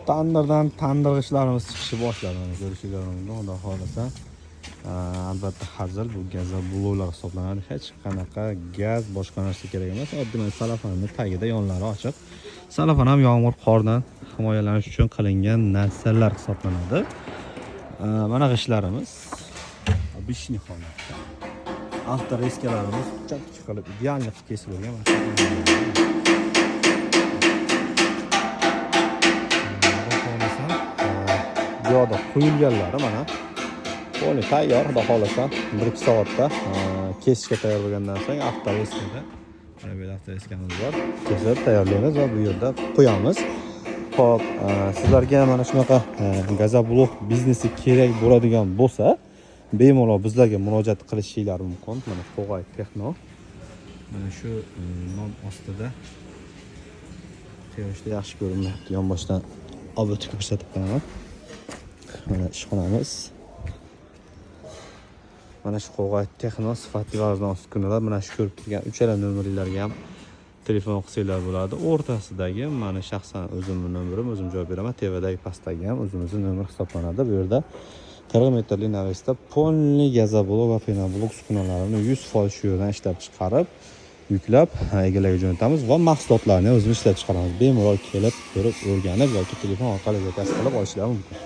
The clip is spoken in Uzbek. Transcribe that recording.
tandirdan tandirg'ichlarimiz chiqishni boshladi. Mana ko'rishingiz mumkin, xudo xolasa. Albatta hazil bu gazoblolar hisoblanadi. Hech qanaqa gaz boshqa narsa kerak emas. Oddiy salafanning tagida yonlari ochiq. Salafan ham yomg'ir, qordan himoyalanish uchun qilingan narsalar hisoblanadi. Mana g'ishlarimiz obishniy holatda. Avtoreskalarimiz chakki qilib idealni qilib kesib bo'lgan. Bu yoqda quyilganlari mana qo'li tayyor, xudo xolasa 1-2 soatda kesishga tayyor bo'lgandan so'ng avtoreskada mana bu avtoreskamiz bor. Kesib tayyorlaymiz va bu yerda qo'yamiz. Xo'p, sizlarga mana shunaqa gazoblok biznesi kerak bo'ladigan bo'lsa, bemalol bizlarga murojaat qilishingiz mumkin. Mana Fog'ay Texno. Mana shu nom ostida quyoshda yaxshi ko'rinyapti. Yonboshdan olib o'tib ko'rsatib qo'yaman. Mana ishxonamiz. Mana shu Fog'ay Texno sifatli va arzon uskunalar. Mana shu ko'rib turgan uchala nomerlarga ham telefon qilsanglar bo'ladi. O'rtasidagi mana shaxsan o'zimning nomerim, o'zim javob beraman. TVdagi pastdagi ham o'zimizning nomer hisoblanadi. Bu yerda 40 metrli navesda polni gazoblok va penoblok uskunalarini 100% shu yerdan ishlab chiqarib, yuklab egalarga jo'natamiz va mahsulotlarni o'zimiz ishlab chiqaramiz. Bemalol kelib, ko'rib, o'rganib yoki telefon orqali zakaz qilib olishingiz mumkin.